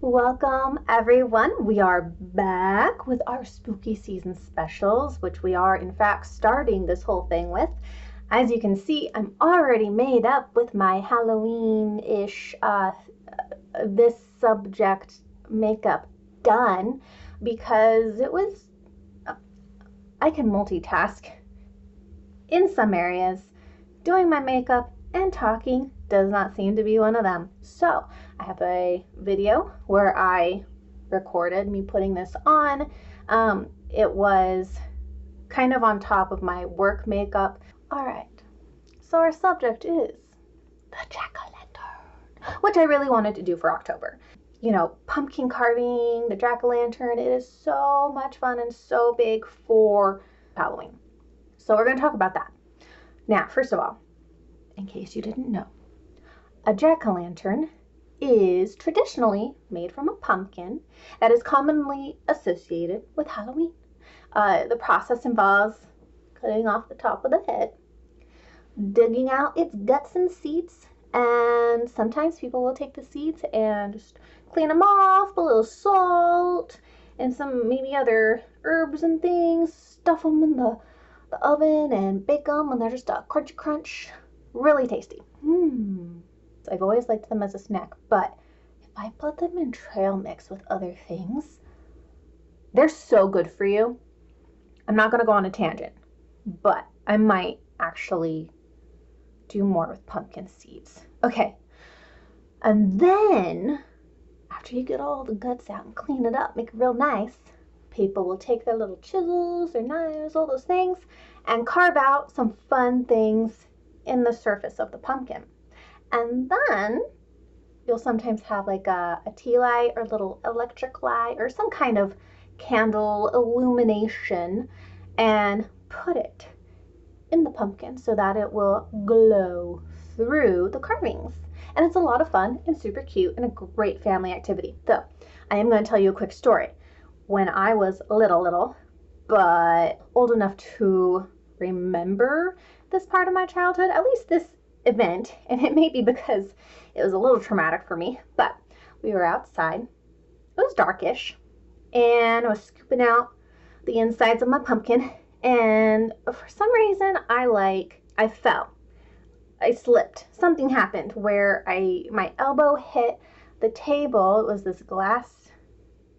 Welcome everyone. We are back with our spooky season specials, which we are in fact starting this whole thing with. As you can see, I'm already made up with my Halloween-ish this subject makeup done because I can multitask in some areas. Doing my makeup and talking does not seem to be one of them. So I have a video where I recorded me putting this on. It was kind of on top of my work makeup. All right, so our subject is the jack-o'-lantern, which I really wanted to do for October. You know, pumpkin carving, the jack-o'-lantern, it is so much fun and so big for Halloween. So we're going to talk about that. Now, first of all, in case you didn't know, a jack-o'-lantern is traditionally made from a pumpkin that is commonly associated with Halloween. The process involves cutting off the top of the head, digging out its guts and seeds, and sometimes people will take the seeds and just clean them off, a little salt, and some maybe other herbs and things, stuff them in the oven and bake them, and they're just a crunchy crunch. Really tasty. I've always liked them as a snack, but if I put them in trail mix with other things, they're so good for you. I'm not going to go on a tangent, but I might actually do more with pumpkin seeds. Okay, and then after you get all the guts out and clean it up, make it real nice, people will take their little chisels, their knives, all those things, and carve out some fun things in the surface of the pumpkin. And then you'll sometimes have like a tea light or a little electric light or some kind of candle illumination and put it in the pumpkin so that it will glow through the carvings. And it's a lot of fun and super cute and a great family activity. Though, I am going to tell you a quick story. When I was little, but old enough to remember this part of my childhood, at least this event, and it may be because it was a little traumatic for me, but we were outside. It was darkish, and I was scooping out the insides of my pumpkin, and for some reason I fell. I slipped. Something happened where my elbow hit the table. It was this glass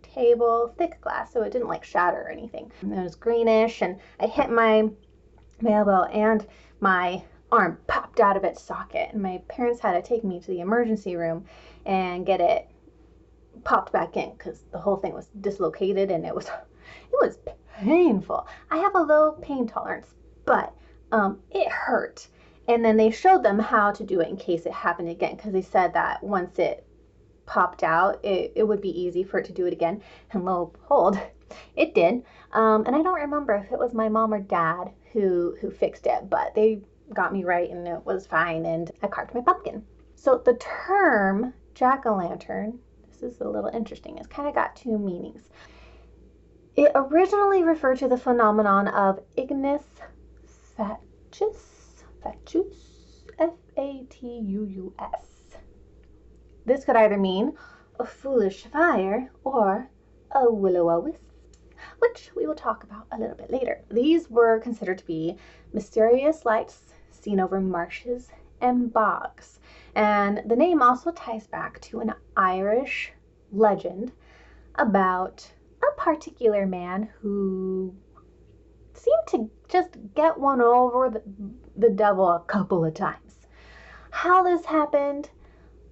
table, thick glass, so it didn't like shatter or anything. And it was greenish, and I hit my elbow, and my arm popped out of its socket, and my parents had to take me to the emergency room and get it popped back in because the whole thing was dislocated, and it was painful. I have a low pain tolerance, but it hurt. And then they showed them how to do it in case it happened again, because they said that once it popped out, it would be easy for it to do it again. And lo and behold, it did. And I don't remember if it was my mom or dad who fixed it, but they got me right and it was fine, and I carved my pumpkin. So the term jack-o'-lantern, this is a little interesting, it's kind of got two meanings. It originally referred to the phenomenon of ignis fatuus, F-A-T-U-U-S. This could either mean a foolish fire or a will-o'-wisp, which we will talk about a little bit later. These were considered to be mysterious lights seen over marshes and bogs. And the name also ties back to an Irish legend about a particular man who seemed to just get one over the devil a couple of times. How this happened,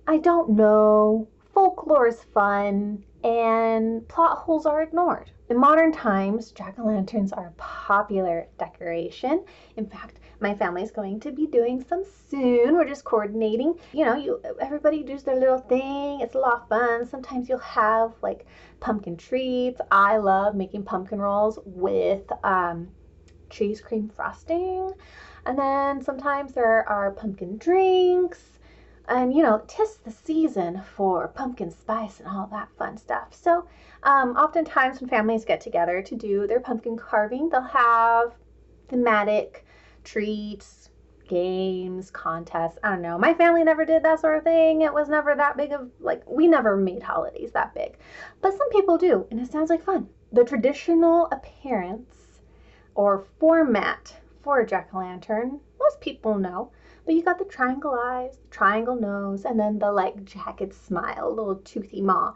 I don't know. Folklore is fun, and plot holes are ignored. In modern times, jack-o'-lanterns are a popular decoration. In fact, my family's going to be doing some soon. We're just coordinating. You know, everybody does their little thing. It's a lot of fun. Sometimes you'll have like pumpkin treats. I love making pumpkin rolls with cheese cream frosting. And then sometimes there are pumpkin drinks. And, you know, 'tis the season for pumpkin spice and all that fun stuff. So, oftentimes when families get together to do their pumpkin carving, they'll have thematic treats, games, contests. I don't know. My family never did that sort of thing. It was never that big of, like, we never made holidays that big. But some people do, and it sounds like fun. The traditional appearance or format for a jack-o'-lantern, most people know. But you got the triangle eyes, the triangle nose, and then the, like, jagged smile, little toothy maw.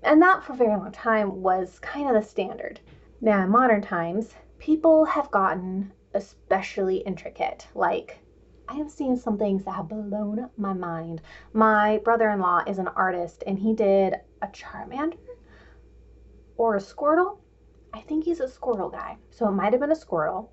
And that for a very long time was kind of the standard. Now, in modern times, people have gotten especially intricate. Like, I have seen some things that have blown my mind. My brother-in-law is an artist, and he did a Charmander or a Squirtle. I think he's a Squirtle guy, so it might have been a Squirtle.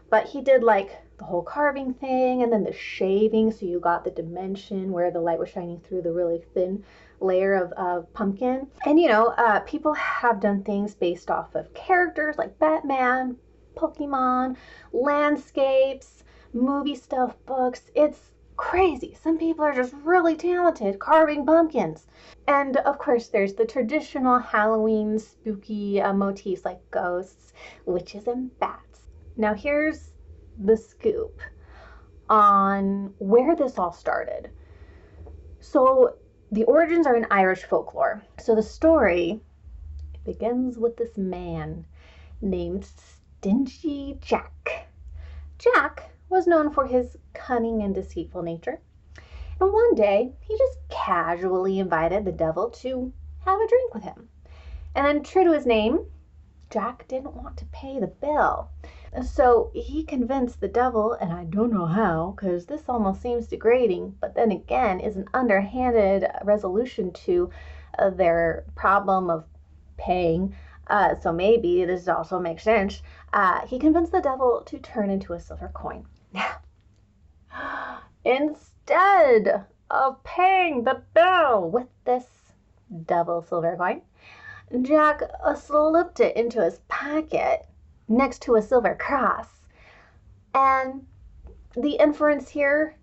But he did like the whole carving thing and then the shaving, so you got the dimension where the light was shining through the really thin layer of pumpkin. And you know, people have done things based off of characters like Batman, Pokemon, landscapes, movie stuff, books. It's crazy. Some people are just really talented carving pumpkins. And of course, there's the traditional Halloween spooky motifs like ghosts, witches, and bats. Now, here's the scoop on where this all started. So, the origins are in Irish folklore. So, the story begins with this man named Stingy Jack. Jack was known for his cunning and deceitful nature. And one day, he just casually invited the devil to have a drink with him. And then, true to his name, Jack didn't want to pay the bill. So he convinced the devil, and I don't know how, because this almost seems degrading, but then again is an underhanded resolution to their problem of paying. So maybe this also makes sense. He convinced the devil to turn into a silver coin. Now, instead of paying the bill with this devil silver coin, Jack slipped it into his pocket next to a silver cross. And the inference here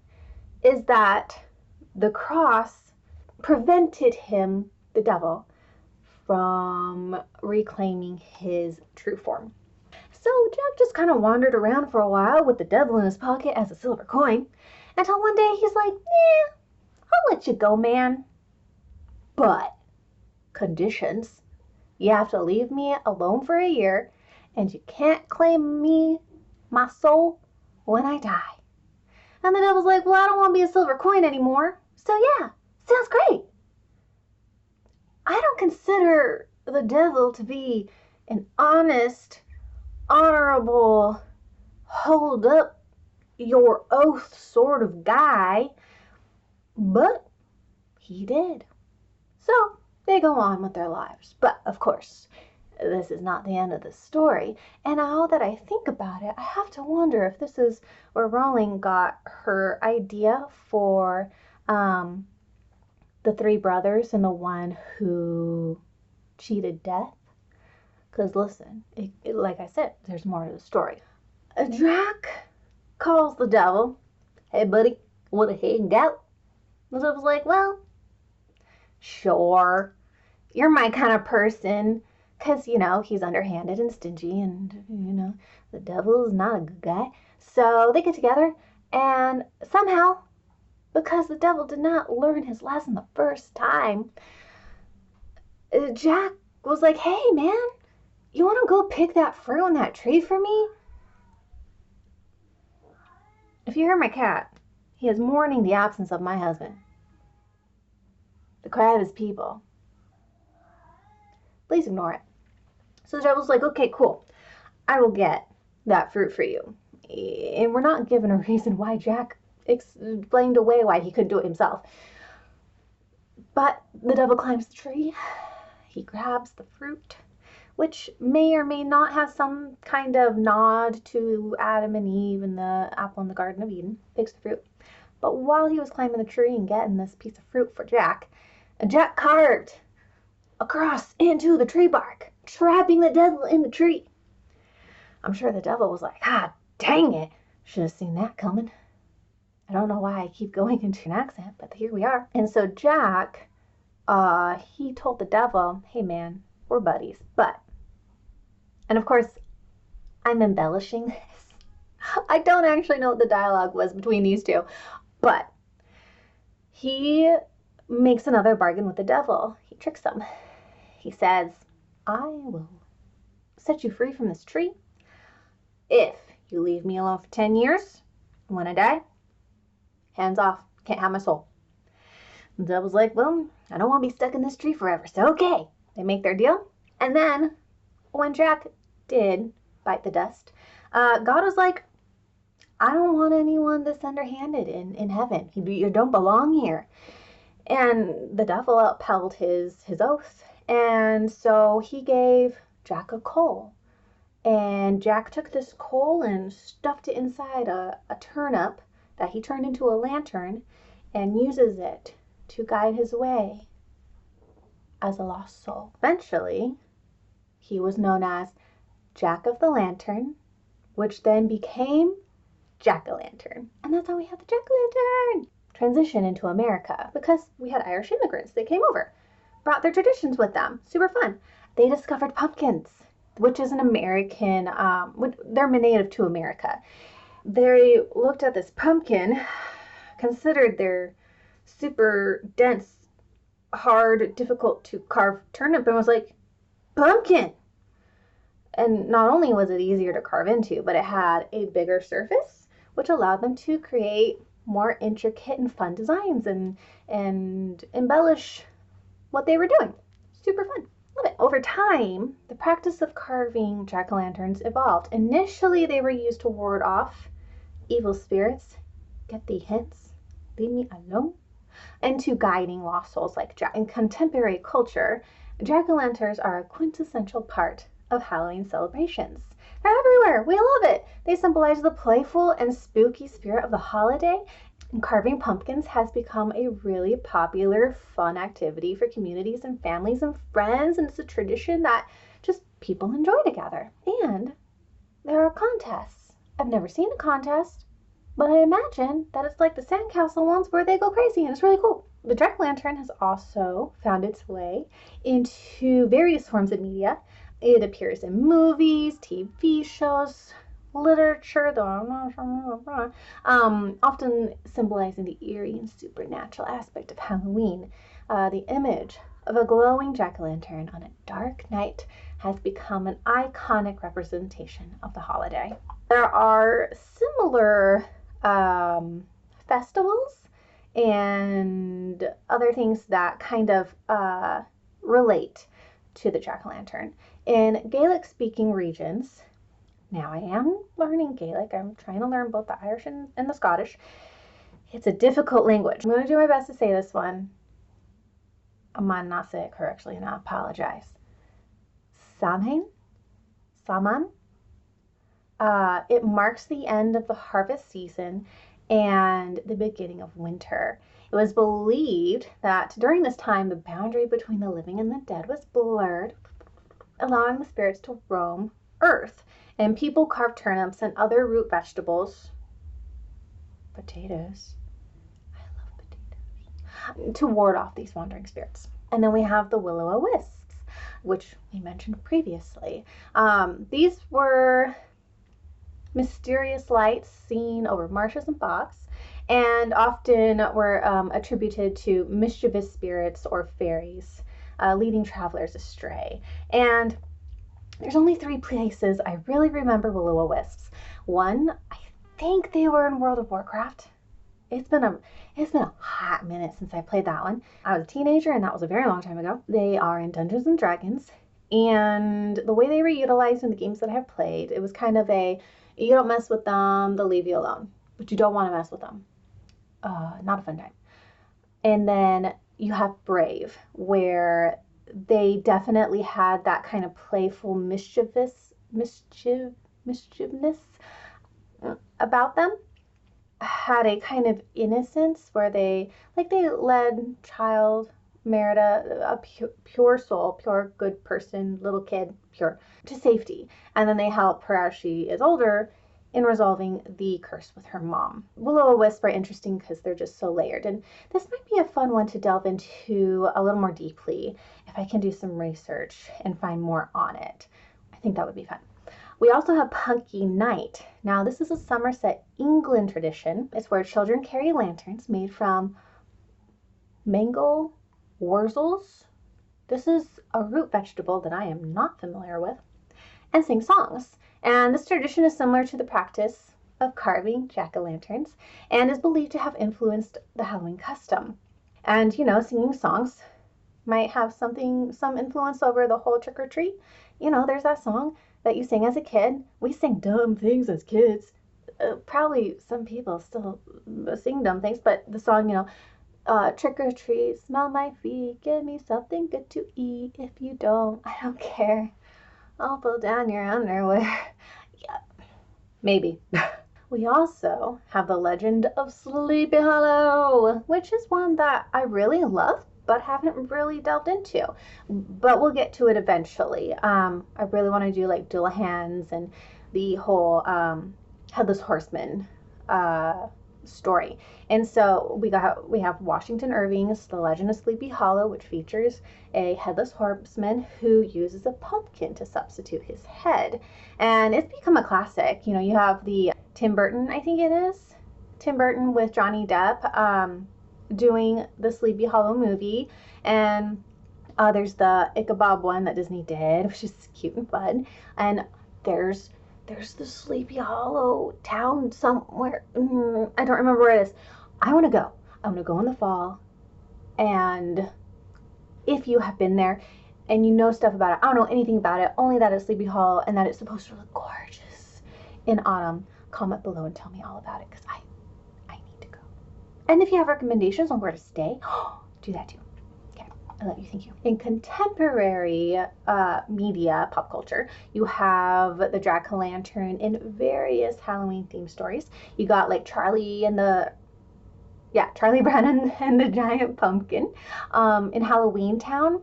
is that the cross prevented him, the devil, from reclaiming his true form. So Jack just kind of wandered around for a while with the devil in his pocket as a silver coin, until one day he's like, I'll let you go, man. But conditions. You have to leave me alone for a year, and you can't claim me, my soul, when I die. And the devil's like, well, I don't want to be a silver coin anymore. So yeah, sounds great. I don't consider the devil to be an honest, honorable, hold up your oath sort of guy, but he did. So they go on with their lives. But of course, this is not the end of the story. And now that I think about it, I have to wonder if this is where Rowling got her idea for the three brothers and the one who cheated death. Because listen, like I said, there's more to the story. Drac calls the devil, hey buddy, wanna hang out? The devil's like, well, sure, you're my kind of person. Because, you know, he's underhanded and stingy, and, you know, the devil is not a good guy. So they get together, and somehow, because the devil did not learn his lesson the first time, Jack was like, hey, man, you want to go pick that fruit on that tree for me? If you hear my cat, he is mourning the absence of my husband. The cry of his people. Please ignore it. So the devil's like, okay, cool. I will get that fruit for you. And we're not given a reason why Jack explained away why he couldn't do it himself. But the devil climbs the tree. He grabs the fruit, which may or may not have some kind of nod to Adam and Eve and the apple in the Garden of Eden. Picks the fruit. But while he was climbing the tree and getting this piece of fruit for Jack, Jack carved a cross into the tree bark, trapping the devil in the tree. I'm sure the devil was like, ah, dang it. Should have seen that coming. I don't know why I keep going into an accent, but here we are. And so Jack, he told the devil, hey man, we're buddies. But, and of course, I'm embellishing this. I don't actually know what the dialogue was between these two, but he makes another bargain with the devil. He tricks him. He says, I will set you free from this tree if you leave me alone for 10 years. When I die, hands off. Can't have my soul. The devil's like, well, I don't want to be stuck in this tree forever, so okay. They make their deal. And then when Jack did bite the dust, God was like, I don't want anyone that's underhanded in heaven. You don't belong here. And the devil upheld his oath. And so he gave Jack a coal. And Jack took this coal and stuffed it inside a turnip that he turned into a lantern and uses it to guide his way as a lost soul. Eventually, he was known as Jack of the Lantern, which then became Jack-o'-lantern. And that's how we have the Jack-o'-lantern transition into America, because we had Irish immigrants. They came over, brought their traditions with them. Super fun. They discovered pumpkins, which is an American, they're native to America. They looked at this pumpkin, considered their super dense, hard, difficult to carve turnip, and was like, pumpkin! And not only was it easier to carve into, but it had a bigger surface, which allowed them to create more intricate and fun designs and embellish what they were doing. Super fun. Love it. Over time, the practice of carving jack-o'-lanterns evolved. Initially, they were used to ward off evil spirits. Get the hints? Leave me alone. And to guiding lost souls like Jack. In contemporary culture, jack-o'-lanterns are a quintessential part of Halloween celebrations. They're everywhere. We love it. They symbolize the playful and spooky spirit of the holiday. And carving pumpkins has become a really popular, fun activity for communities and families and friends. And it's a tradition that just people enjoy together. And there are contests. I've never seen a contest, but I imagine that it's like the sandcastle ones where they go crazy and it's really cool. The jack-o'-lantern has also found its way into various forms of media. It appears in movies, TV shows, literature, often symbolizing the eerie and supernatural aspect of Halloween. The image of a glowing jack-o'-lantern on a dark night has become an iconic representation of the holiday. There are similar festivals and other things that kind of relate to the jack-o'-lantern. In Gaelic-speaking regions, now I am learning Gaelic. I'm trying to learn both the Irish and the Scottish. It's a difficult language. I'm going to do my best to say this one. I might not say it correctly, and I apologize. Samhain? Saman? It marks the end of the harvest season and the beginning of winter. It was believed that during this time, the boundary between the living and the dead was blurred, allowing the spirits to roam Earth. And people carved turnips and other root vegetables, potatoes, I love potatoes, to ward off these wandering spirits. And then we have the will-o'-wisps, which we mentioned previously. These were mysterious lights seen over marshes and bogs, and often were attributed to mischievous spirits or fairies, leading travelers astray. And there's only 3 places I really remember will-o'-wisps. One, I think they were in World of Warcraft. It's been a hot minute since I played that one. I was a teenager, and that was a very long time ago. They are in Dungeons and Dragons, and the way they were utilized in the games that I have played, it was kind of a, you don't mess with them, they'll leave you alone, but you don't want to mess with them. Not a fun time. And then you have Brave, where they definitely had that kind of playful mischievousness about them. Had a kind of innocence where they led child Merida, a pure soul, pure good person, little kid, pure, to safety. And then they help her as she is older in resolving the curse with her mom. Will-o'-wisp are interesting because they're just so layered. And this might be a fun one to delve into a little more deeply if I can do some research and find more on it. I think that would be fun. We also have Punky Night. Now, this is a Somerset, England tradition. It's where children carry lanterns made from mango wurzels. This is a root vegetable that I am not familiar with, and sing songs. And this tradition is similar to the practice of carving jack-o'-lanterns and is believed to have influenced the Halloween custom. And, singing songs might have some influence over the whole trick or treat. There's that song that you sing as a kid. We sing dumb things as kids. Probably some people still sing dumb things, but the song, trick or treat, smell my feet, give me something good to eat. If you don't, I don't care. I'll pull down your underwear. Yeah, maybe. We also have the legend of Sleepy Hollow, which is one that I really love, but haven't really delved into. But we'll get to it eventually. I really want to do like Dullahan's and the whole Headless Horseman story. And so we have Washington Irving's The Legend of Sleepy Hollow, which features a headless horseman who uses a pumpkin to substitute his head. And it's become a classic. You have the Tim Burton, I think it is, Tim Burton with Johnny Depp doing the Sleepy Hollow movie. And there's the Ichabod one that Disney did, which is cute and fun. And there's the Sleepy Hollow town somewhere. I don't remember where it is. I want to go. I want to go in the fall. And if you have been there and you know stuff about it, I don't know anything about it, only that it's Sleepy Hollow and that it's supposed to look gorgeous in autumn, comment below and tell me all about it because I need to go. And if you have recommendations on where to stay, do that too. I love you, thank you. In contemporary media, pop culture, you have the jack-o'-lantern in various Halloween themed stories. You got like Charlie Brown and the Giant Pumpkin. In Halloween Town,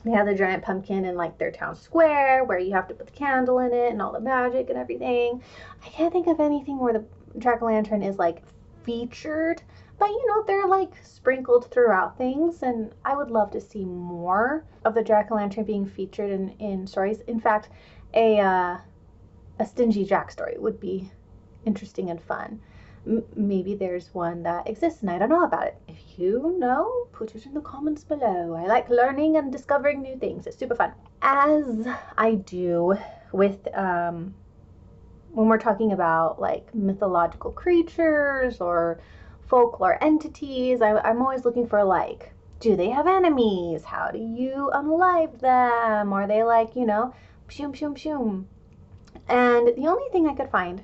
they have the giant pumpkin in like their town square where you have to put the candle in it and all the magic and everything. I can't think of anything where the jack-o'-lantern is like featured, but they're like sprinkled throughout things, and I would love to see more of the jack-o'-lantern being featured in stories. In fact, a Stingy Jack story would be interesting and fun. Maybe there's one that exists and I don't know about it. If you know, put it in the comments below. I like learning and discovering new things. It's super fun. As I do with when we're talking about like mythological creatures or folklore entities, I'm always looking for like, do they have enemies? How do you unalive them? Are they like, pshum pshum pshum? And the only thing I could find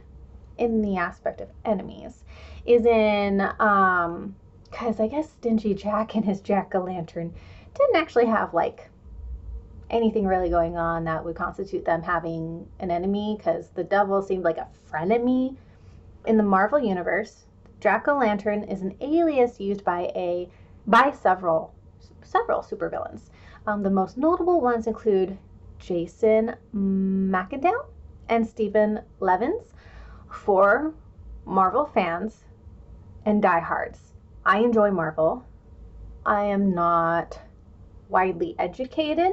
in the aspect of enemies is in because I guess Stingy Jack and his jack-o'-lantern didn't actually have like anything really going on that would constitute them having an enemy, because the devil seemed like a frenemy. In the Marvel universe, jack-o'-lantern is an alias used by several supervillains. The most notable ones include Jason McAdam and Stephen Levins. For Marvel fans and diehards, I enjoy Marvel. I am not widely educated,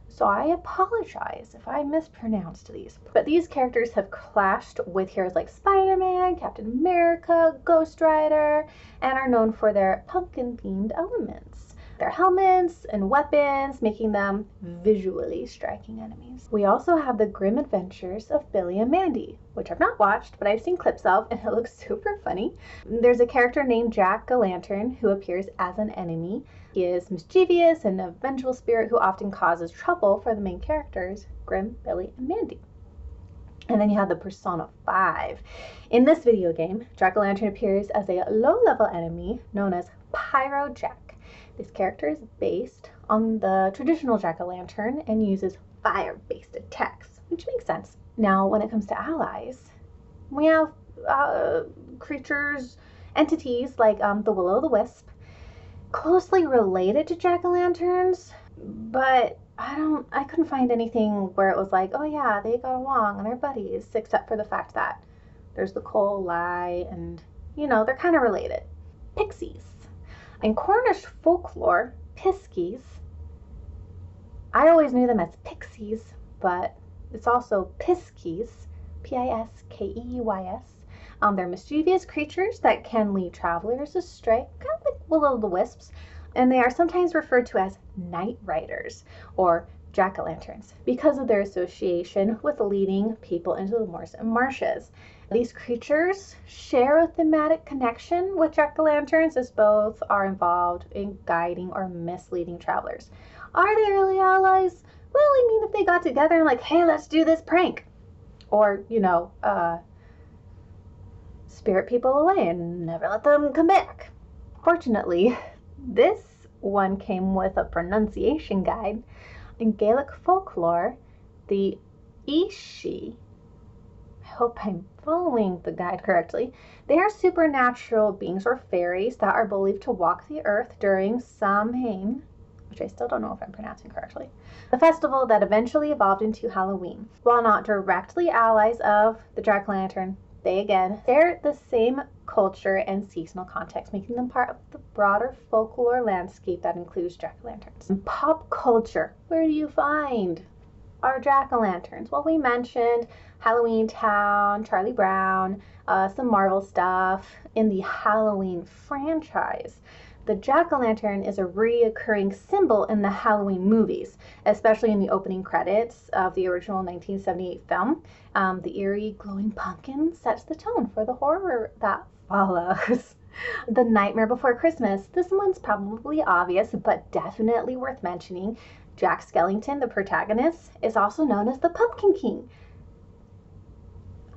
so I apologize if I mispronounced these. But these characters have clashed with heroes like Spider-Man, Captain America, Ghost Rider, and are known for their pumpkin-themed elements. Their helmets and weapons, making them visually striking enemies. We also have the Grim Adventures of Billy and Mandy, which I've not watched, but I've seen clips of, and it looks super funny. There's a character named Jack-o'-lantern who appears as an enemy. He is mischievous and a vengeful spirit who often causes trouble for the main characters, Grim, Billy, and Mandy. And then you have the Persona 5. In this video game, Jack-o'-lantern appears as a low-level enemy known as Pyro Jack. This character is based on the traditional jack-o'-lantern and uses fire-based attacks, which makes sense. Now, when it comes to allies, we have creatures, entities like the Will-o'-the-Wisp, closely related to jack-o'-lanterns, but I couldn't find anything where it was like, oh yeah, they got along and they're buddies, except for the fact that there's the coal lie and, they're kind of related. Pixies. In Cornish folklore, piskies, I always knew them as pixies, but It's also piskies, Piskeys. They're mischievous creatures that can lead travelers astray, kind of like will-o'-the-wisps, and they are sometimes referred to as night riders or jack-o'-lanterns because of their association with leading people into the moors and marshes. These creatures share a thematic connection with jack-o'-lanterns, as both are involved in guiding or misleading travelers. Are they really allies? Well, I mean, if they got together and like, hey, let's do this prank, or spirit people away and never let them come back. Fortunately, this one came with a pronunciation guide. In Gaelic folklore, the Ishi, I hope I'm following the guide correctly, they are supernatural beings or fairies that are believed to walk the earth during Samhain, which I still don't know if I'm pronouncing correctly, the festival that eventually evolved into Halloween. While not directly allies of the jack-o'-lantern, they again share the same culture and seasonal context, making them part of the broader folklore landscape that includes jack-o'-lanterns. In pop culture, where do you find our jack-o'-lanterns? Well, we mentioned Halloween Town, Charlie Brown, some Marvel stuff. In the Halloween franchise, the jack-o'-lantern is a reoccurring symbol in the Halloween movies, especially in the opening credits of the original 1978 film. The eerie glowing pumpkin sets the tone for the horror that follows. The Nightmare Before Christmas. This one's probably obvious, but definitely worth mentioning. Jack Skellington, the protagonist, is also known as the Pumpkin King.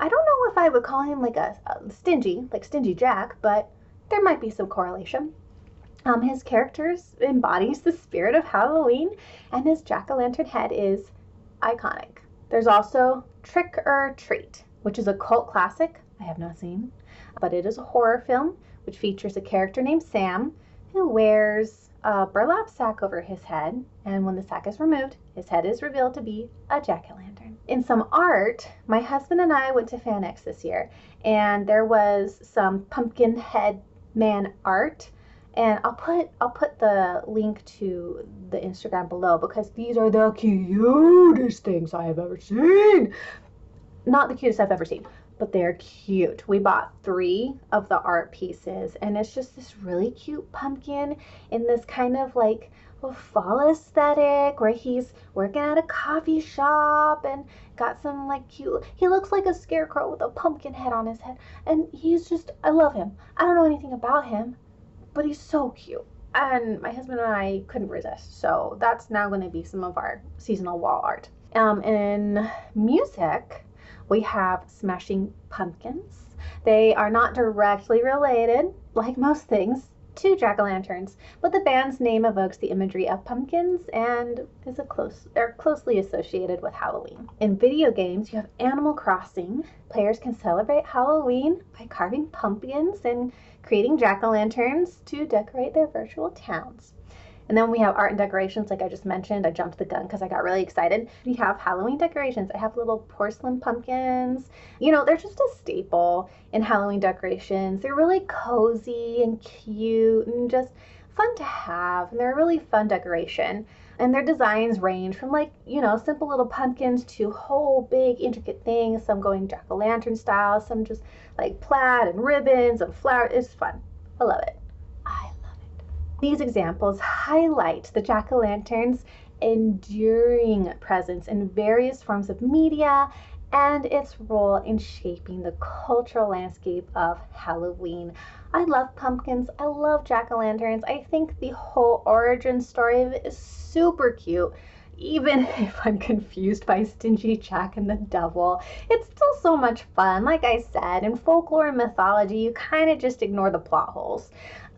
I don't know if I would call him like a stingy, like Stingy Jack, but there might be some correlation. His character embodies the spirit of Halloween, and his jack-o'-lantern head is iconic. There's also Trick or Treat, which is a cult classic I have not seen, but it is a horror film which features a character named Sam who wears a burlap sack over his head, and when the sack is removed, his head is revealed to be a jack-o'-lantern. In some art, my husband and I went to FanX this year, and there was some pumpkin head man art. And I'll put the link to the Instagram below because these are the cutest things I have ever seen. Not the cutest I've ever seen, but they're cute. We bought 3 of the art pieces, and it's just this really cute pumpkin in this kind of like fall aesthetic where he's working at a coffee shop and got some like cute, he looks like a scarecrow with a pumpkin head on his head, and he's just, I love him. I don't know anything about him, but he's so cute. And my husband and I couldn't resist. So that's now going to be some of our seasonal wall art. In music, we have Smashing Pumpkins. They are not directly related, like most things, to jack-o'-lanterns, but the band's name evokes the imagery of pumpkins and they're closely associated with Halloween. In video games, you have Animal Crossing. Players can celebrate Halloween by carving pumpkins and creating jack-o'-lanterns to decorate their virtual towns. And then we have art and decorations, like I just mentioned. I jumped the gun because I got really excited. We have Halloween decorations. I have little porcelain pumpkins. They're just a staple in Halloween decorations. They're really cozy and cute and just fun to have. And they're a really fun decoration. And their designs range from simple little pumpkins to whole big intricate things. Some going jack-o'-lantern style, some just like plaid and ribbons and flowers. It's fun. I love it. These examples highlight the jack-o'-lantern's enduring presence in various forms of media and its role in shaping the cultural landscape of Halloween. I love pumpkins. I love jack-o'-lanterns. I think the whole origin story of it is super cute. Even if I'm confused by Stingy Jack and the Devil, it's still so much fun. Like I said, in folklore and mythology, you kind of just ignore the plot holes.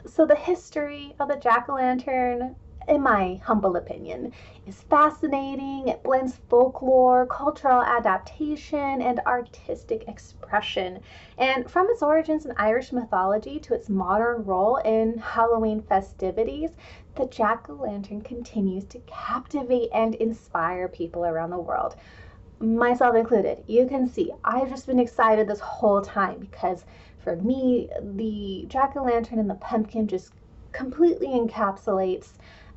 So the history of the jack-o'-lantern, in my humble opinion, is fascinating. It blends folklore, cultural adaptation, and artistic expression. And from its origins in Irish mythology to its modern role in Halloween festivities, the jack-o'-lantern continues to captivate and inspire people around the world, myself included. You can see I've just been excited this whole time because for me, the jack-o'-lantern and the pumpkin just completely encapsulates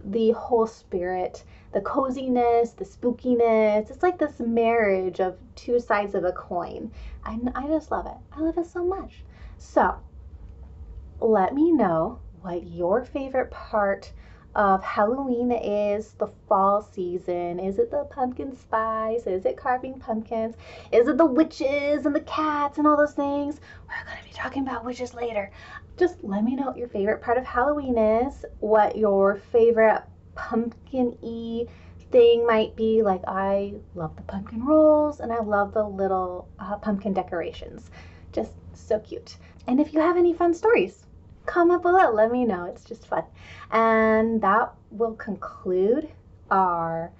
the whole spirit, the coziness, the spookiness. It's like this marriage of two sides of a coin. I just love it. I love it so much. So let me know what your favorite part of Halloween is, the fall season. Is it the pumpkin spice? Is it carving pumpkins? Is it the witches and the cats and all those things? We're going to be talking about witches later. Just let me know what your favorite part of Halloween is, what your favorite pumpkin-y thing might be. Like, I love the pumpkin rolls and I love the little pumpkin decorations. Just so cute. And if you have any fun stories, comment below, let me know. It's just fun. And that will conclude our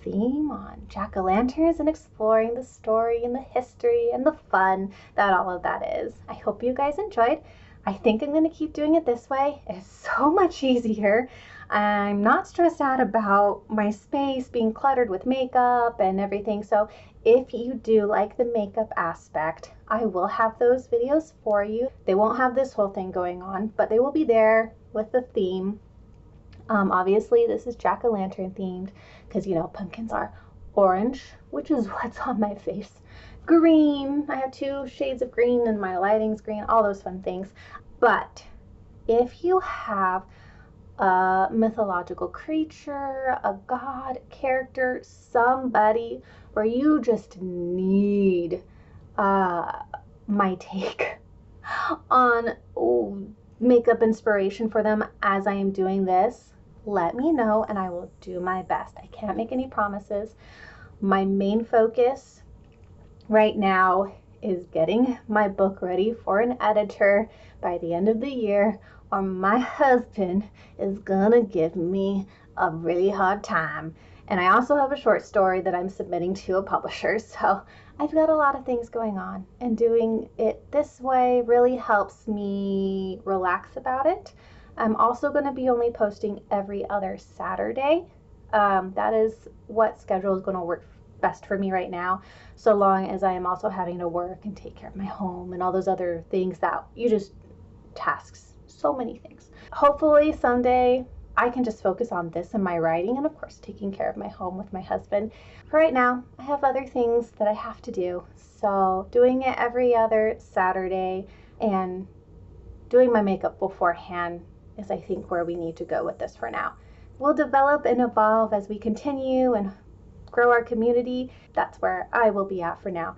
theme on jack-o'-lanterns and exploring the story and the history and the fun that all of that is. I hope you guys enjoyed. I think I'm going to keep doing it this way. It's so much easier. I'm not stressed out about my space being cluttered with makeup and everything. So if you do like the makeup aspect, I will have those videos for you. They won't have this whole thing going on, but they will be there with the theme. Obviously, this is jack-o'-lantern themed because, you know, pumpkins are orange, which is what's on my face. Green, I have 2 shades of green and my lighting's green, all those fun things. But if you have a mythological creature, a god character, somebody where you just need my take on makeup inspiration for them as I am doing this, let me know and I will do my best. I can't make any promises. My main focus right now is getting my book ready for an editor by the end of the year, or my husband is gonna give me a really hard time. And I also have a short story that I'm submitting to a publisher, so I've got a lot of things going on, and doing it this way really helps me relax about it. I'm also going to be only posting every other Saturday. That is what schedule is going to work best for me right now, so long as I am also having to work and take care of my home and all those other things that you just tasks, so many things. Hopefully someday I can just focus on this and my writing, and of course taking care of my home with my husband. For right now, I have other things that I have to do, so doing it every other Saturday and doing my makeup beforehand is, I think, where we need to go with this for now. We'll develop and evolve as we continue and grow our community. That's where I will be at for now.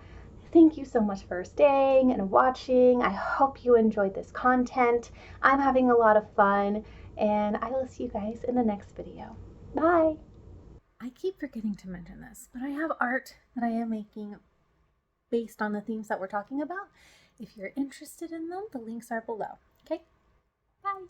Thank you so much for staying and watching. I hope you enjoyed this content. I'm having a lot of fun, and I will see you guys in the next video. Bye! I keep forgetting to mention this, but I have art that I am making based on the themes that we're talking about. If you're interested in them, the links are below. Okay? Bye!